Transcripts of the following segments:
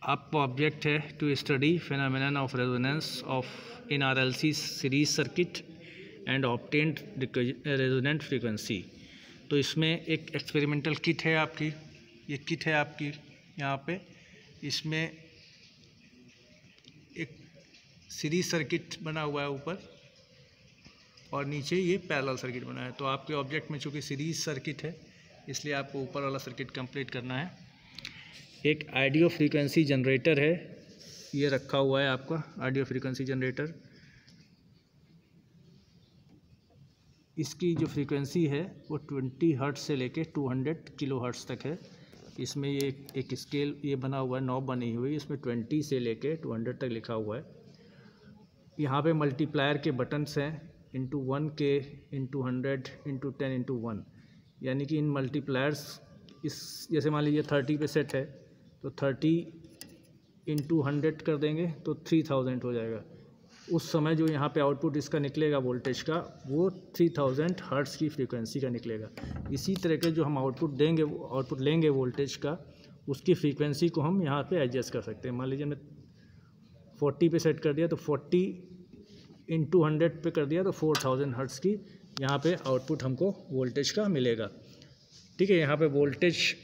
आपका ऑब्जेक्ट है to study phenomenon of resonance of in RLC series circuit and obtained resonant frequency. तो इसमें एक एक्सपेरिमेंटल किट है आपकी, ये किट है आपकी यहाँ पे। इसमें एक सीरीज सर्किट बना हुआ है ऊपर और नीचे ये पैरेलल सर्किट बना है। तो आपके ऑब्जेक्ट में चूँकि सीरीज सर्किट है इसलिए आपको ऊपर वाला सर्किट कंप्लीट करना है। एक ऑडियो फ्रीक्वेंसी जनरेटर है, ये रखा हुआ है आपका ऑडियो फ्रीक्वेंसी जनरेटर। इसकी जो फ्रीक्वेंसी है वो 20 हर्ट्ज से लेके 200 किलो हर्ट्ज तक है। इसमें ये एक स्केल ये बना हुआ है, नॉब बनी हुई, इसमें 20 से लेके 200 तक लिखा हुआ है। यहाँ पे मल्टीप्लायर के बटन्स हैं, into 1K, into 100, into 10, into 1। यानी कि इन मल्टीप्लायर्स इस जैसे मान लीजिए 30 पे सेट है तो 30 इंटू 100 कर देंगे तो 3000 हो जाएगा। उस समय जो यहाँ पे आउटपुट इसका निकलेगा वोल्टेज का वो 3000 हर्ट्ज़ की फ्रीक्वेंसी का निकलेगा। इसी तरह के जो हम आउटपुट लेंगे वोल्टेज का, उसकी फ्रीक्वेंसी को हम यहाँ पे एडजस्ट कर सकते हैं। मान लीजिए मैं 40 पे सेट कर दिया तो 40 इंटू 100 पे कर दिया तो 4000 हर्ट्ज़ की यहाँ पे आउटपुट हमको वोल्टेज का मिलेगा। ठीक है, यहाँ पे वोल्टेज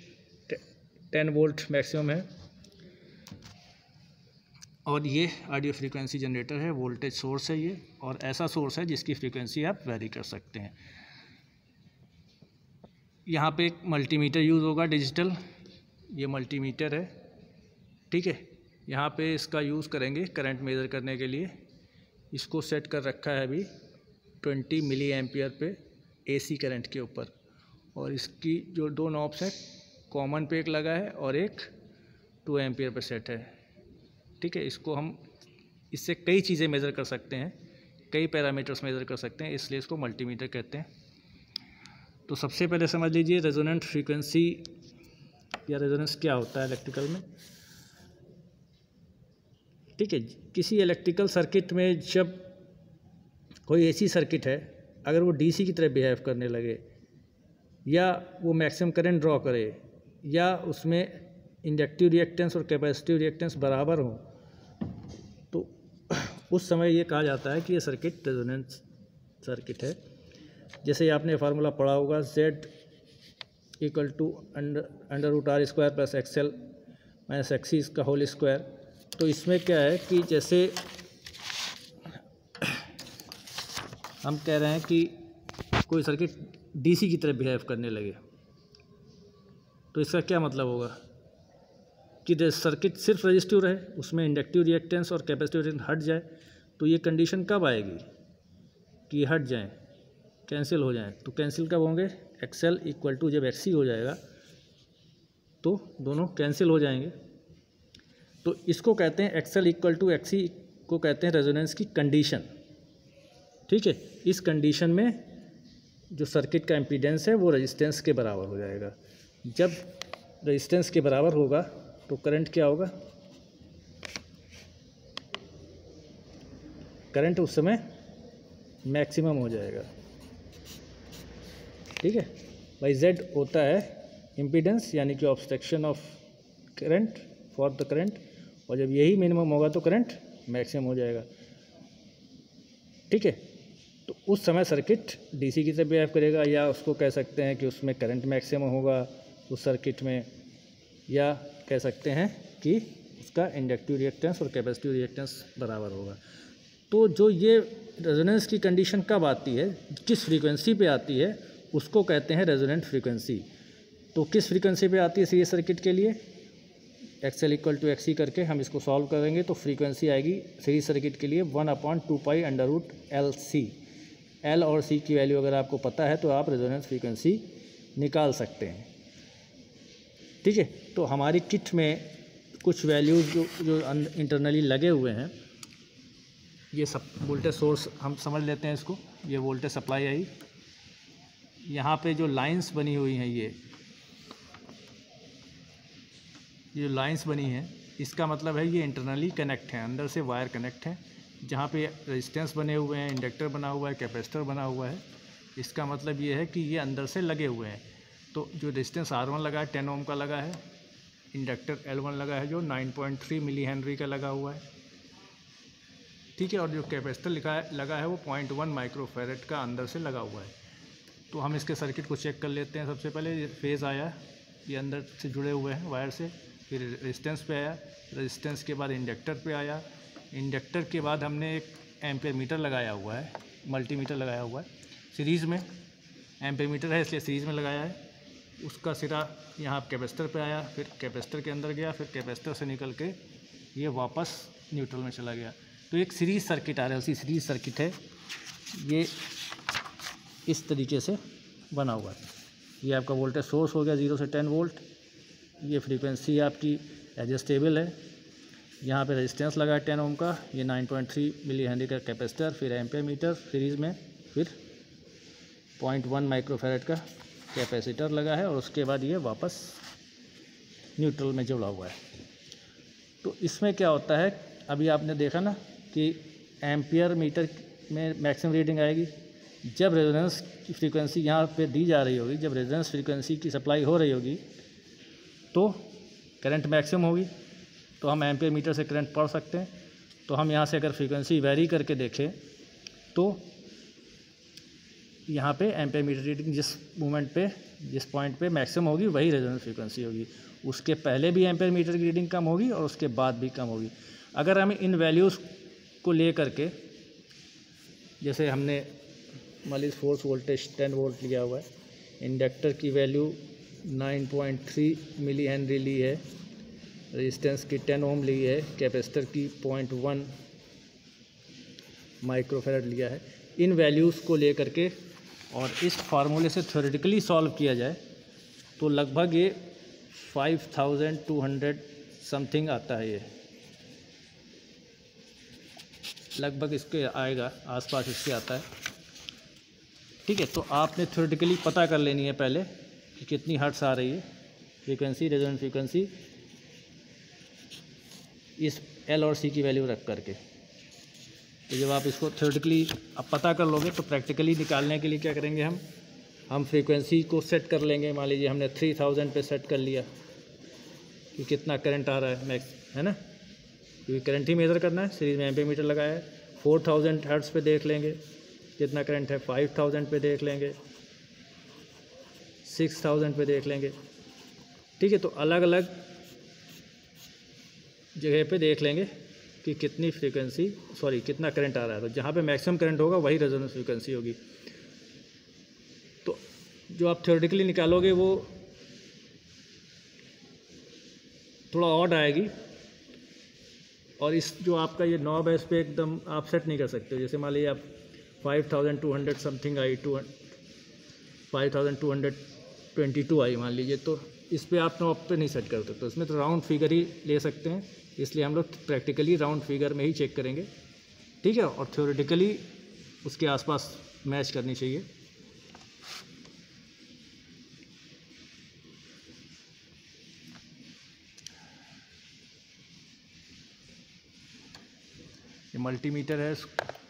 10 वोल्ट मैक्सिमम है और ये ऑडियो फ्रीक्वेंसी जनरेटर है, वोल्टेज सोर्स है ये, और ऐसा सोर्स है जिसकी फ्रीक्वेंसी आप वेरी कर सकते हैं। यहाँ पे एक मल्टीमीटर यूज़ होगा डिजिटल, ये मल्टीमीटर है। ठीक है, यहाँ पे इसका यूज़ करेंगे करंट मेज़र करने के लिए। इसको सेट कर रखा है अभी 20 मिली एम्पियर पे AC करंट के ऊपर, और इसकी जो दो नॉब्स हैं कॉमन पे एक लगा है और एक 2 एम्पियर पे सेट है। ठीक है, इसको हम इससे कई चीज़ें मेज़र कर सकते हैं, कई पैरामीटर्स मेज़र कर सकते हैं, इसलिए इसको मल्टीमीटर कहते हैं। तो सबसे पहले समझ लीजिए रेजोनेंट फ्रीक्वेंसी या रेजोनेंस क्या होता है इलेक्ट्रिकल में। ठीक है, किसी इलेक्ट्रिकल सर्किट में जब कोई ऐसी सर्किट है अगर वो DC की तरह बिहेव करने लगे या वो मैक्सिमम करंट ड्रॉ करे या उसमें इंडक्टिव रिएक्टेंस और कैपेसिटिव रिएक्टेंस बराबर हो, तो उस समय ये कहा जाता है कि ये सर्किट रेजोनेंस सर्किट है। जैसे आपने फार्मूला पढ़ा होगा Z equal to √R² plus XL minus XC का होल स्क्वायर। तो इसमें क्या है कि जैसे हम कह रहे हैं कि कोई सर्किट DC की तरह बिहेव करने लगे, तो इसका क्या मतलब होगा कि सर्किट सिर्फ रेजिस्टिव रहे, उसमें इंडक्टिव रिएक्टेंस और कैपेसिटिव रिएक्टेंस हट जाए। तो ये कंडीशन कब आएगी कि ये हट जाएं, कैंसिल हो जाएं। तो कैंसिल कब होंगे, XL इक्वल टू जब XC हो जाएगा तो दोनों कैंसिल हो जाएंगे। तो इसको कहते हैं XL इक्वल टू XC को कहते हैं रेजोनेंस की कंडीशन। ठीक है, इस कंडीशन में जो सर्किट का इम्पीडेंस है वो रेजिस्टेंस के बराबर हो जाएगा। जब रेजिस्टेंस के बराबर होगा तो करंट क्या होगा, करंट उस समय मैक्सिमम हो जाएगा। ठीक है भाई, Z होता है इम्पीडेंस यानी कि obstruction of current for the current, और जब यही मिनिमम होगा तो करंट मैक्सिमम हो जाएगा। ठीक है, तो उस समय सर्किट DC की तरह बिहेव करेगा, या उसको कह सकते हैं कि उसमें करंट मैक्सिमम होगा उस सर्किट में, या कह सकते हैं कि उसका इंडक्टिव रिएक्टेंस और कैपेसिटिव रिएक्टेंस बराबर होगा। तो जो ये रेजोनेंस की कंडीशन कब आती है, किस फ्रीक्वेंसी पे आती है, उसको कहते हैं रेजोनेंट फ्रीक्वेंसी। तो किस फ्रीक्वेंसी पे आती है सीरीज सर्किट के लिए, XL इक्वल टू XC करके हम इसको सॉल्व करेंगे तो फ्रीक्वेंसी आएगी सीरीज सर्किट के लिए 1/2π√LC। L और C की वैल्यू अगर आपको पता है तो आप रेजोनेंस फ्रीक्वेंसी निकाल सकते हैं। ठीक है, तो हमारी किट में कुछ वैल्यूज जो इंटरनली लगे हुए हैं, ये सब वोल्टेज सोर्स हम समझ लेते हैं इसको। ये वोल्टेज सप्लाई आई, यहाँ पे जो लाइंस बनी हुई हैं, ये लाइंस बनी हैं, इसका मतलब है ये इंटरनली कनेक्ट हैं, अंदर से वायर कनेक्ट हैं। जहाँ पे रेजिस्टेंस बने हुए हैं, इंडक्टर बना हुआ है, कैपेसिटर बना हुआ है, इसका मतलब ये है कि ये अंदर से लगे हुए हैं। तो जो रेजिस्टेंस R1 लगा है 10 ओम का लगा है, इंडक्टर L1 लगा है जो 9.3 मिली हेनरी का लगा हुआ है, ठीक है। और जो कैपेसिटर लगा है वो 0.1 माइक्रोफैरेड का अंदर से लगा हुआ है। तो हम इसके सर्किट को चेक कर लेते हैं। सबसे पहले ये फेज़ आया, ये अंदर से जुड़े हुए हैं वायर से, फिर रेजिस्टेंस पे आया, रेजिस्टेंस के बाद इंडक्टर पे आया, इंडक्टर के बाद हमने एक एम्पेयर मीटर लगाया हुआ है, मल्टीमीटर लगाया हुआ है सीरीज़ में, एम्पेयर मीटर है इसलिए सीरीज़ में लगाया है। उसका सिरा यहाँ कैपेसिटर पे आया, फिर कैपेसिटर के अंदर गया, फिर कैपेसिटर से निकल के ये वापस न्यूट्रल में चला गया। तो एक सीरीज़ सर्किट आ रहा है, उसी सीरीज़ सर्किट है ये, इस तरीके से बना हुआ है। ये आपका वोल्टेज सोर्स हो गया 0 से 10 वोल्ट, ये फ्रीक्वेंसी आपकी एडजस्टेबल है, यहाँ पे रेजिस्टेंस लगा है 10 ओम का, ये 9.3 मिली हेनरी का कैपेसिटर, फिर एम्पेयर मीटर सीरीज़ में, फिर 0.1 माइक्रोफैरेड का कैपेसिटर लगा है, और उसके बाद ये वापस न्यूट्रल में जुड़ा हुआ है। तो इसमें क्या होता है, अभी आपने देखा ना कि एम्पियर मीटर में मैक्सिमम रीडिंग आएगी जब रेजोनेंस की फ्रीक्वेंसी यहाँ पे दी जा रही होगी, जब रेजोनेंस फ्रीक्वेंसी की सप्लाई हो रही होगी तो करंट मैक्सिमम होगी, तो हम एम्पियर मीटर से करंट पढ़ सकते हैं। तो हम यहाँ से अगर फ्रीक्वेंसी वैरी करके देखें तो यहाँ पे एम्पियर मीटर रीडिंग जिस मोमेंट पे, जिस पॉइंट पे मैक्सिमम होगी वही रेजोनेंस फ्रीक्वेंसी होगी, उसके पहले भी एम्पियर मीटर की रीडिंग कम होगी और उसके बाद भी कम होगी। अगर हमें इन वैल्यूज़ को ले करके, जैसे हमने मान लीजिए फोर्स वोल्टेज 10 वोल्ट लिया हुआ है, इंडक्टर की वैल्यू 9.3 मिली हेनरी ली है, रेजिस्टेंस की 10 ओम ली है, कैपेसिटर की 0.1 माइक्रोफैरेड लिया है, इन वैल्यूज़ को ले करके और इस फार्मूले से थ्योरेटिकली सॉल्व किया जाए तो लगभग ये 5200 समथिंग आता है, ये लगभग इसके आएगा, आसपास इसके आता है, ठीक है। तो आपने थ्योरेटिकली पता कर लेनी है पहले कि कितनी हर्ट्स आ रही है फ्रीक्वेंसी, रेजोनेंस फ्रीक्वेंसी, इस एल और सी की वैल्यू रख करके। तो जब आप इसको थ्योरेटिकली अब पता कर लोगे तो प्रैक्टिकली निकालने के लिए क्या करेंगे, हम फ्रीक्वेंसी को सेट कर लेंगे। मान लीजिए हमने 3000 पे सेट कर लिया कि कितना करंट आ रहा है मैक्स, है ना, क्योंकि करंट ही मेज़र करना है, सीरीज में एम्पियर मीटर लगाया है। 4000 हर्ट्ज़ पे देख लेंगे कितना करंट है, 5000 पे देख लेंगे, 6000 पे देख लेंगे, ठीक है। तो अलग अलग जगह पे देख लेंगे कि कितनी फ्रीक्वेंसी, कितना करंट आ रहा है। तो जहाँ पे मैक्सिमम करंट होगा वही रेजोनेंस फ्रीक्वेंसी होगी। तो जो आप थ्योरेटिकली निकालोगे वो थोड़ा ऑड आएगी, और इस जो आपका ये नॉब है इस पर एकदम आप सेट नहीं कर सकते। जैसे मान लीजिए आप 5200 समथिंग आई, 5222 आई मान लीजिए, तो इस पर आप नॉब पे नहीं सेट कर सकते। तो इसमें तो राउंड फिगर ही ले सकते हैं, इसलिए हम लोग प्रैक्टिकली राउंड फिगर में ही चेक करेंगे, ठीक है। और थ्योरेटिकली उसके आसपास मैच करनी चाहिए। ये मल्टीमीटर है,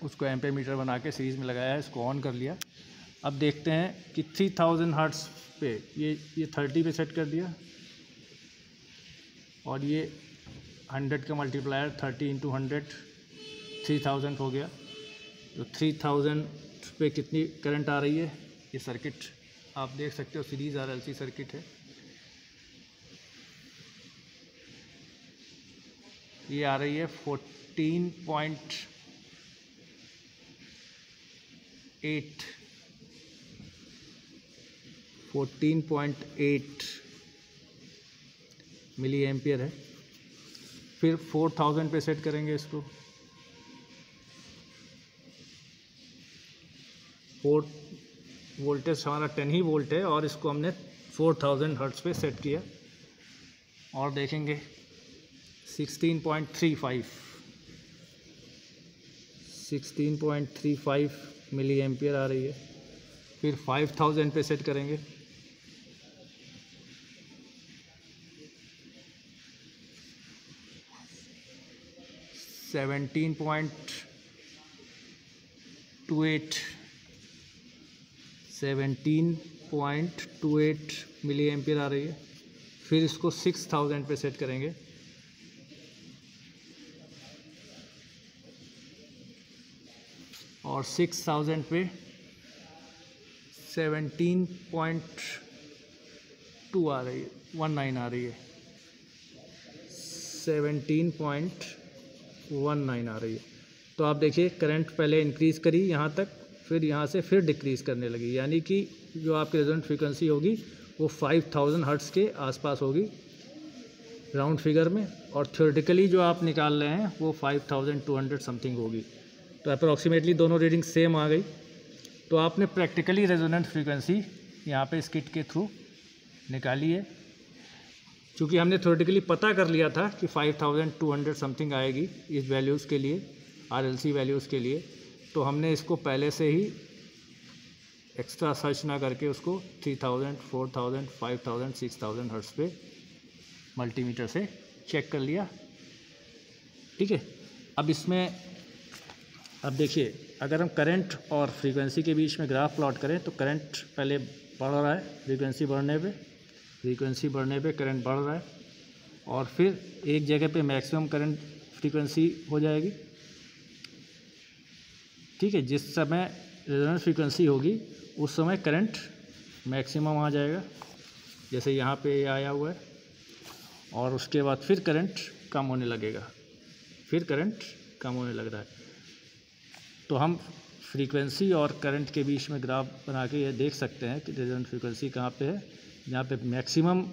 उसको एम्पेयर मीटर बना के सीरीज़ में लगाया है, इसको ऑन कर लिया। अब देखते हैं कि 3000 हर्ट्ज़ पे ये 30 पे सेट कर दिया, और ये 100 का मल्टीप्लायर 30 × 100 3000 हो गया। तो 3000 पे कितनी करंट आ रही है, ये सर्किट आप देख सकते हो, सीरीज़ RLC सर्किट है। ये आ रही है 14.8 मिली एम्पियर है। फिर 4000 पे सेट करेंगे इसको, वोल्टेज हमारा 10 ही वोल्ट है, और इसको हमने 4000 हर्ट्ज़ पे सेट किया, और देखेंगे 16.35 मिली एम्पियर आ रही है। फिर 5000 पे सेट करेंगे, seventeen point two eight milli ampere आ रही है। फिर इसको 6000 पे सेट करेंगे। और 6000 पे 17.2 आ रही है, 19 आ रही है, 17.19 आ रही है। तो आप देखिए करंट पहले इंक्रीज़ करी यहाँ तक, फिर यहाँ से फिर डिक्रीज़ करने लगी, यानी कि जो आपकी रेजोनेंट फ्रीक्वेंसी होगी वो 5000 हर्ट्ज़ के आसपास होगी राउंड फिगर में, और थ्योरेटिकली जो आप निकाल रहे हैं वो 5200 समथिंग होगी। तो अप्रॉक्सीमेटली दोनों रीडिंग सेम आ गई। तो आपने प्रैक्टिकली रेजोनेंट फ्रीक्वेंसी यहाँ पे इस किट के थ्रू निकाली है। चूँकि हमने थ्योरेटिकली पता कर लिया था कि 5200 समथिंग आएगी इस वैल्यूज़ के लिए, RLC वैल्यूज़ के लिए, तो हमने इसको पहले से ही एक्स्ट्रा सर्च ना करके उसको 3000, 4000, 5000, 6000 हर्ट्ज़ पे मल्टीमीटर से चेक कर लिया। ठीक है, अब इसमें अब देखिए अगर हम करंट और फ्रीक्वेंसी के बीच में ग्राफ प्लॉट करें तो करंट पहले बढ़ रहा है, फ्रीक्वेंसी बढ़ने पे करंट बढ़ रहा है, और फिर एक जगह पे मैक्सिमम करंट फ्रीक्वेंसी हो जाएगी। ठीक है, जिस समय रेजोनेंस फ्रीक्वेंसी होगी उस समय करंट मैक्सिमम आ जाएगा, जैसे यहाँ पे आया हुआ है, और उसके बाद फिर करंट कम होने लगेगा, फिर करंट कम होने लग रहा है। तो हम फ्रीक्वेंसी और करंट के बीच में ग्राफ बना के ये देख सकते हैं कि रेजोनेंट फ्रीक्वेंसी कहाँ पे है। जहाँ पे मैक्सिमम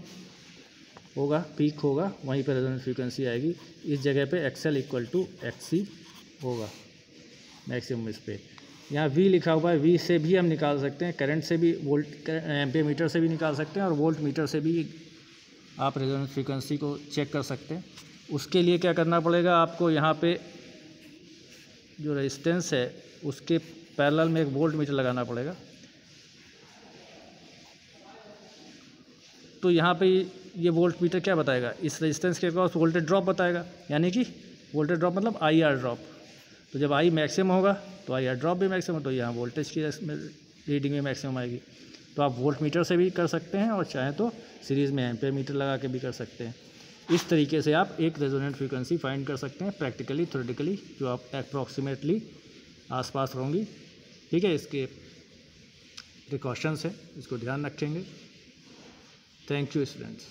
होगा, पीक होगा, वहीं पर रेजोनेंट फ्रीक्वेंसी आएगी। इस जगह पे XL = XC होगा मैक्सिमम इस पर। यहाँ V लिखा हुआ है, V से भी हम निकाल सकते हैं, करंट से भी, वोल्ट एम्पीयर मीटर से भी निकाल सकते हैं, और वोल्ट मीटर से भी आप रेजोनेंट फ्रीक्वेंसी को चेक कर सकते हैं। उसके लिए क्या करना पड़ेगा आपको, यहाँ पे जो रेजिस्टेंस है उसके पैरेलल में एक वोल्ट मीटर लगाना पड़ेगा। तो यहाँ पे ये वोल्ट मीटर क्या बताएगा, इस रेजिस्टेंस के अक्रॉस वोल्टेज ड्रॉप बताएगा, यानी कि वोल्टेज ड्रॉप मतलब IR ड्रॉप। तो जब I मैक्सिमम होगा तो IR ड्रॉप भी मैक्सिमम, तो यहाँ वोल्टेज की रीडिंग में मैक्सिमम आएगी। तो आप वोल्ट मीटर से भी कर सकते हैं, और चाहें तो सीरीज़ में एम्पीयर मीटर लगा के भी कर सकते हैं। इस तरीके से आप एक रेजोनेंट फ्रीक्वेंसी फाइंड कर सकते हैं प्रैक्टिकली, थ्योरेटिकली, जो आप अप्रॉक्सीमेटली आसपास होंगी। ठीक है, इसके प्रिकॉशंस हैं, इसको ध्यान रखेंगे। Thank you students.